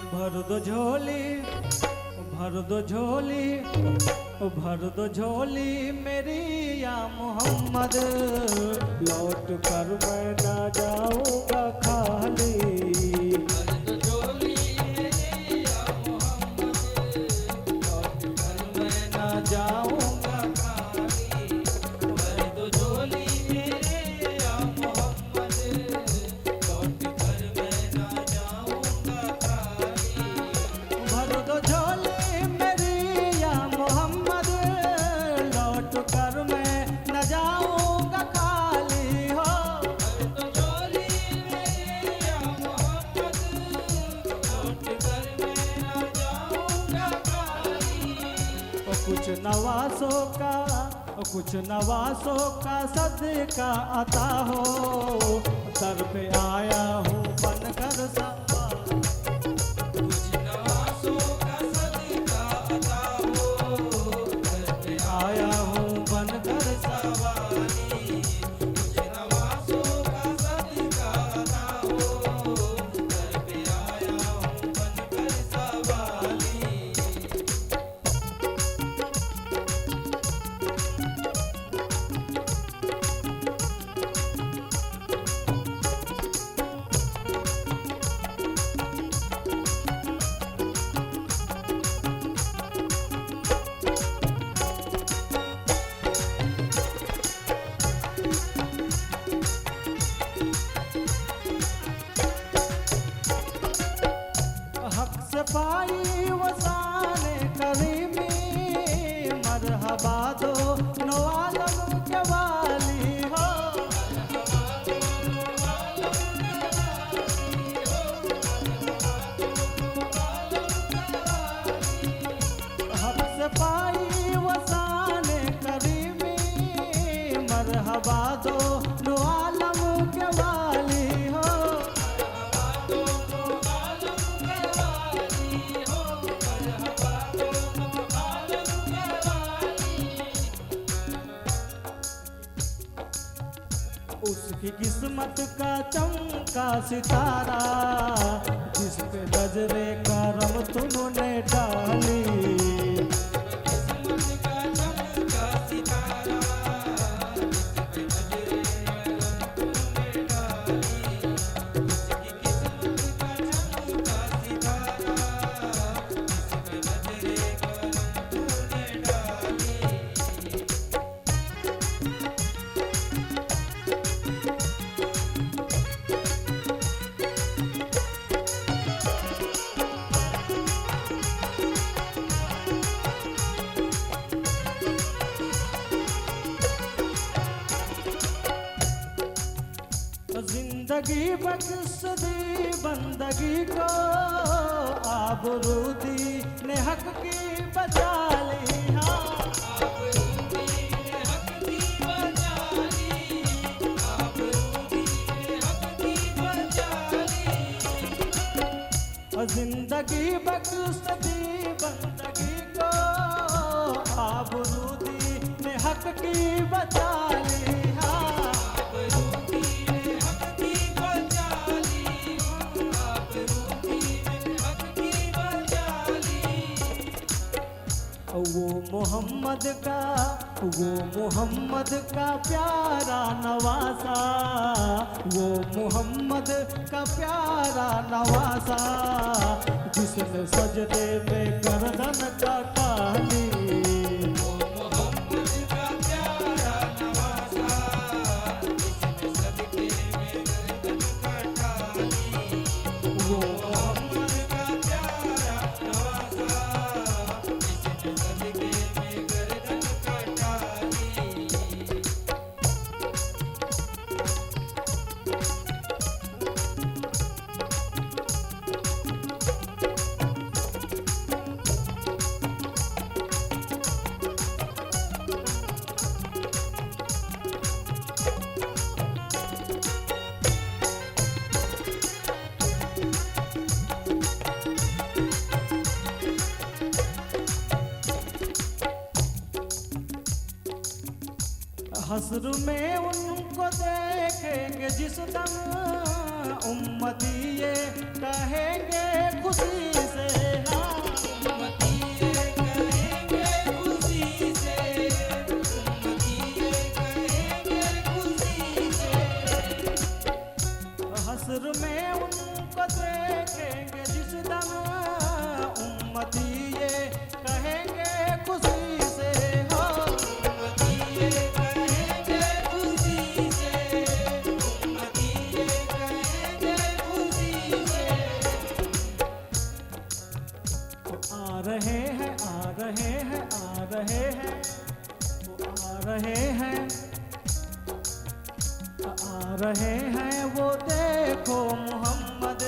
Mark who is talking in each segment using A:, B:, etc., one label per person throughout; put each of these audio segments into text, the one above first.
A: भर दो झोली, भर दो झोली, भर दो झोली मेरी या मोहम्मद, लौट कर मैं ना जाऊंगा खाली।
B: भर दो झोली मेरी या मोहम्मद, लौट कर मैं
A: ना जाऊंगा
B: खाली। भर दो झोली मेरी या मोहम्मद, लौट कर मैं ना जाऊंगा खाली।
A: भर दो झोली मेरी या मोहम्मद, लौट कर मैं न जाऊंगा खाली हो।
B: भर दो झोली मेरी या मोहम्मद, लौट कर मैं ना जाऊंगा खाली।
A: कुछ नवासों का, कुछ नवासों का सदका अता हो, दर पे आया हूँ बनकर सवार।
B: कुछ नवासों का सदका अता हो, घर पे
A: आया हूँ बनकर
B: सवारी। कुछ नवासों का सदका अता हो, घर पे आया हूँ बनकर सवारी।
A: हक से पाई वसाने करीमी, मरहबा दो नो आलम के वाली हो। हक से पाई वसाने करीमी, मरहबा दो नो आलम के वाली हो। उसकी किस्मत का चमका सितारा, जिस पे नजरे करम तुमने डाली।
B: किस्मत का चमका सितारा, जिस पे नजरे करम तुमने डाली। उसकी किस्मत का चमका सितारा, जिस पे नजरे करम तुमने डाली।
A: जिंदगी बख्श दी बंदगी को, आबरूदी ने हक की बचा ली। हाँ जिंदगी बख्श दी बंदगी को, आबरूदी ने हक की बचा ली। हाँ वो मोहम्मद का, वो मोहम्मद का प्यारा नवासा, वो मोहम्मद का प्यारा नवासा, जिसने सजदे में गर्दन कटा ली। हस्र में उनको देखेंगे जिस दम, उम्मती ये कहेंगे खुशी से, हाँ
B: उम्मती ये कहेंगे खुशी से, उम्मती ये कहेंगे खुशी से।
A: हस्र में उनको देखेंगे जिस दम, उम्मती ये कहेंगे खुशी से, हो
B: उम्मती ये कहेंगे खुशी से, उम्मती ये कहेंगे खुशी से।
A: आ रहे हैं, आ रहे हैं, आ रहे हैं, वो आ रहे हैं, आ रहे हैं वो देखो मोहम्मद,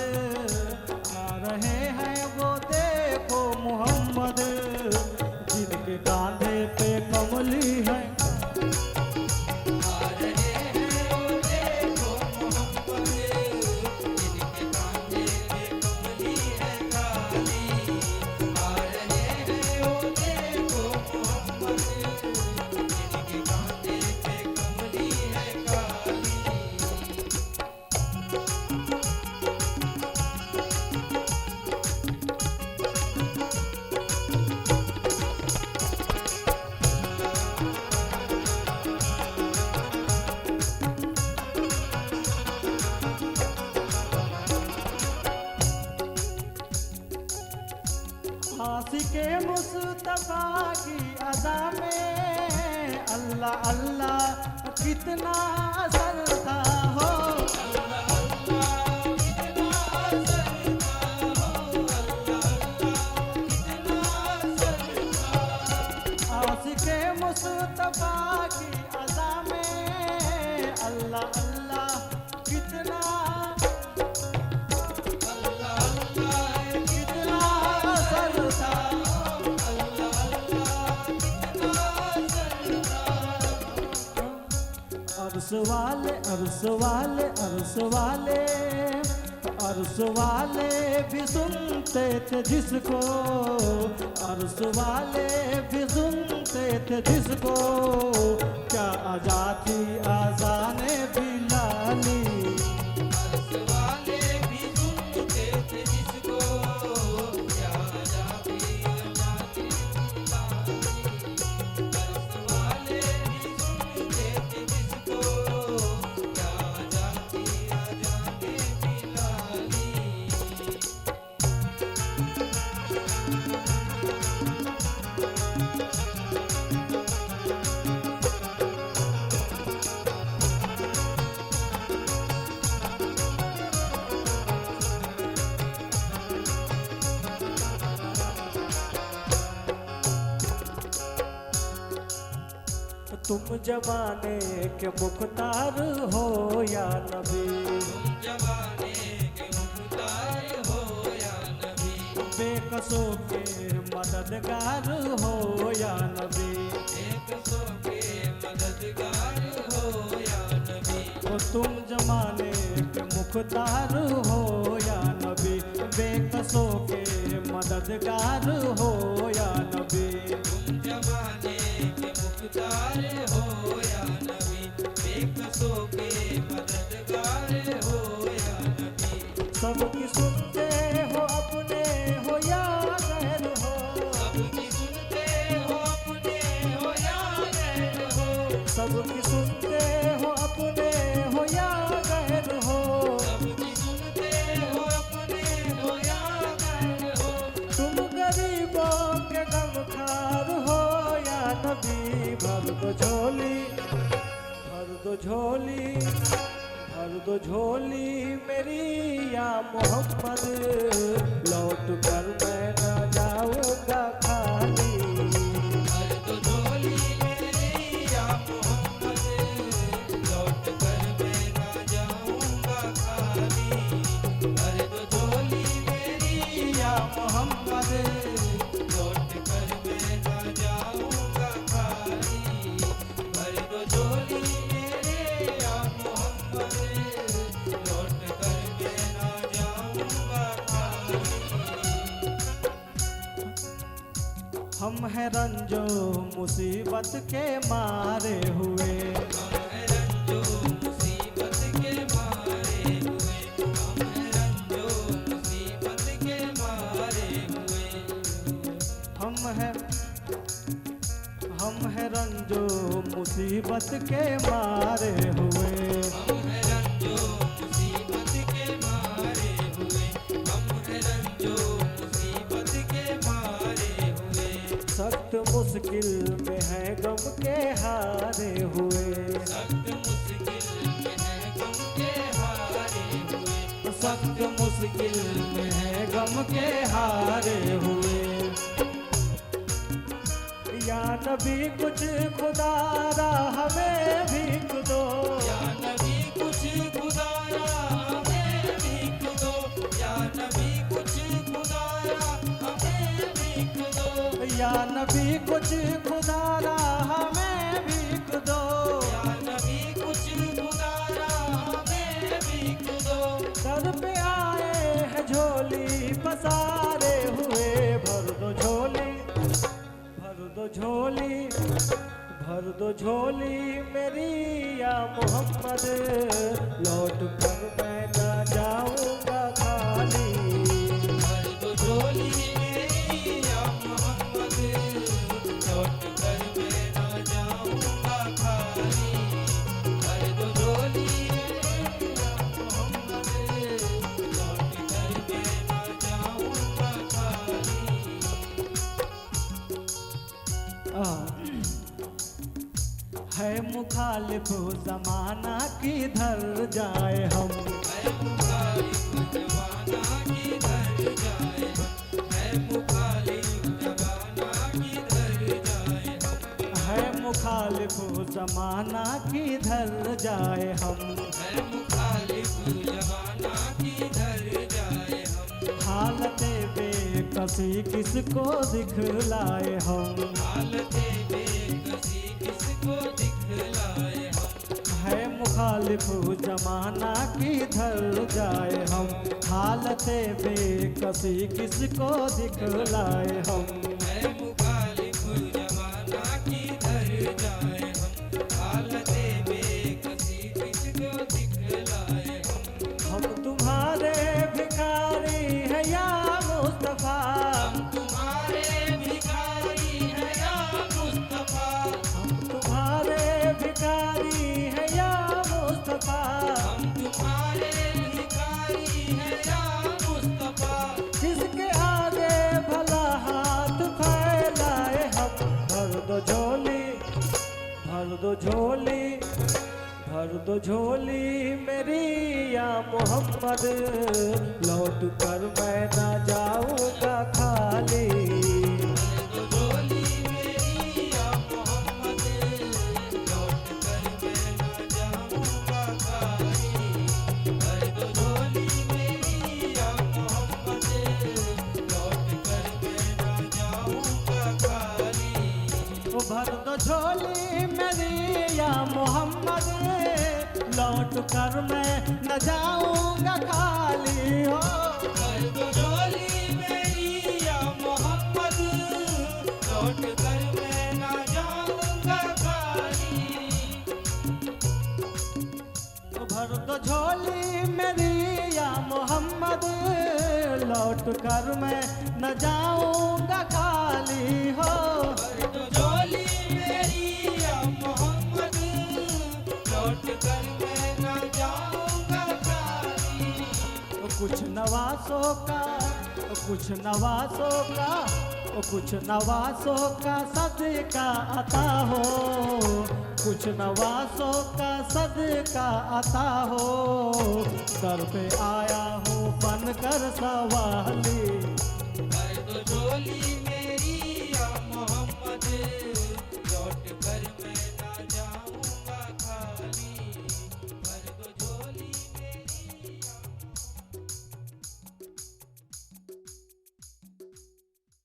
A: आ रहे हैं वो देखो मोहम्मद, जिनके कांधे पे कमली है।
B: आ रहे हैं वो देखो मोहम्मद, जिनके कांधे पे कमली है काली। आ रहे हैं वो देखो मोहम्मद, जिनके कांधे पे कमली है काली।
A: आशिके मुस्तफा की अदा में अल्लाह अल्लाह कितना असर था, हो
B: अल्लाह अल्लाह कितना असर था, हो अल्लाह अल्लाह कितना असर था।
A: आशिके मुस्तफा की अदा में अल्लाह अल्लाह कितना
B: अल्लाह अल्लाह
A: कितना असर था।
B: अल्लाह अल्लाह कितना असर था।
A: अर्श वाले, अर्श वाले, अर्श वाले, अर्श वाले भी सुनते थे जिसको, अर्श वाले भी सुनते थे जिसको, क्या अजा थी आज़ाने बिलाली।
B: अर्श वाले भी सुनते थे जिसको, क्या जाती जाती बिलाली। अर्श वाले भी सुनते थे जिसको, क्या जाती जाती बिलाली।
A: तुम जमाने के मुख्तार हो या नबी,
B: तुम जमाने के मुख्तार हो या नबी,
A: बेकसों के मददगार हो या नबी,
B: एक सौ के मददगार हो या नबी।
A: ओ तुम जमाने के मुख्तार हो या नबी, बेकसों के मददगार हो या नबी।
B: तुम जमाने के मुख्तार हो या नबी, बेकसों के मददगार हो या नबी।
A: सबकी सुनते हो अपने हो या गैर हो,
B: सबकी सुनते हो अपने हो या गैर हो,
A: सबकी सुनते हो अपने हो या गैर हो।
B: सबकी सुनते हो अपने हो या गैर हो।
A: तुम गरीबों के गमखार हो या नबी, भर दो झोली, भर दो झोली, भर दो झोली मेरी या मोहम्मद, लौट कर मैं न जाऊंगा खाली।
B: भर दो झोली मेरी या मोहम्मद, लौट कर मैं ना जाऊंगा खाली। भर दो झोली मेरी या मोहम्मद, लौट कर मैं ना जाऊंगा खाली। भर दो झोली मेरे या मोहम्मद, लौट कर मैं ना जाऊंगा खाली।
A: हम हैं रंजो मुसीबत के मारे हुए।
B: हम हैं रंजो मुसीबत के मारे हुए। हम हैं रंजो मुसीबत के मारे हुए।
A: हम हैं रंजो मुसीबत के मारे हुए।
B: हम हैं रंजो मुसीबत के मारे हुए। हम हैं रंजो मुसीबत के मारे हुए।
A: सख्त मुश्किल में है गम के हारे हुए।
B: सख्त मुश्किल में है गम के हारे हुए।
A: सख्त मुश्किल में है गम के हारे हुए। या नबी कुछ खुदारा हमें भीख दो।
B: या नबी कुछ खुदारा हमें भीख दो। या नबी कुछ खुदारा हमें भीख दो।
A: या नबी कुछ खुदारा हमें भीख दो।
B: या नबी कुछ खुदारा हमें भीख दो।
A: दर पे आए हैं झोली पसारे हुए। भर दो झोली, भर दो झोली, भर दो झोली मेरी या मोहम्मद। लौट कर मैं न जाऊंगा खाली।
B: भर दो झोली मेरी या मोहम्मद। लौट कर मैं ना जाऊंगा खाली। भर दो झोली मेरी या मोहम्मद। लौट कर मैं ना जाऊंगा खाली।
A: है मुखालिफ जमाना किधर जाए हम।
B: है मुखालिफ जमाना किधर जाए हम। है मुखालिफ जमाना किधर जाए हम।
A: है मुखालिफ जमाना किधर जाए हम।
B: है मुखालिफ जमाना किधर जाए हम।
A: हालते बेकसी किसको दिखलाए हम।
B: हालते बेकसी किसको दिखलाए हम।
A: है मुखालिफ जमाना किधर जाए हम। हालते बेकसी किसको दिखलाए हम।
B: है मुखालिफ जमाना किधर जाए हम। हालते बेकसी किसको दिखलाए हम।
A: हम तुम्हारे भिखारी हैं या मुस्तफा।
B: हम तुम्हारे भिखारी हैं या मुस्तफा।
A: हम तुम्हारे भिखारी हैं या मुस्तफा।
B: हम तुम्हारे भिखारी हैं या मुस्तफा।
A: किसके आगे भला हाथ फैलाए हम। भर दो झोली, भर दो झोली, भर दो झोली मेरी या मोहम्मद। लौट कर मैं ना जाऊंगा खाली।
B: भर दो झोली मेरी या मोहम्मद। लौट कर मैं ना जाऊंगा खाली। भर दो झोली मेरी या मोहम्मद। लौट कर मैं ना जाऊंगा खाली।
A: ओ भर दो झोली मेरी या मोहम्मद। लौट कर मैं न जाऊंगा खाली हो।
B: भर दो झोली मेरी या मोहम्मद। लौट कर मैं ना जाऊंगा खाली।
A: ओ भर दो झोली मेरी या मोहम्मद। लौट कर मैं न जाऊंगा खाली हो।
B: भर दो झोली मेरी या मोहम्मद। लौट कर मैं ना जाऊंगा खाली।
A: कुछ नवासों का, कुछ नवासों का, कुछ नवासों का सदका अता हो। कुछ नवासों का सदका अता हो। दर पे आया हूँ बन कर सवाली।
B: भर दो झोली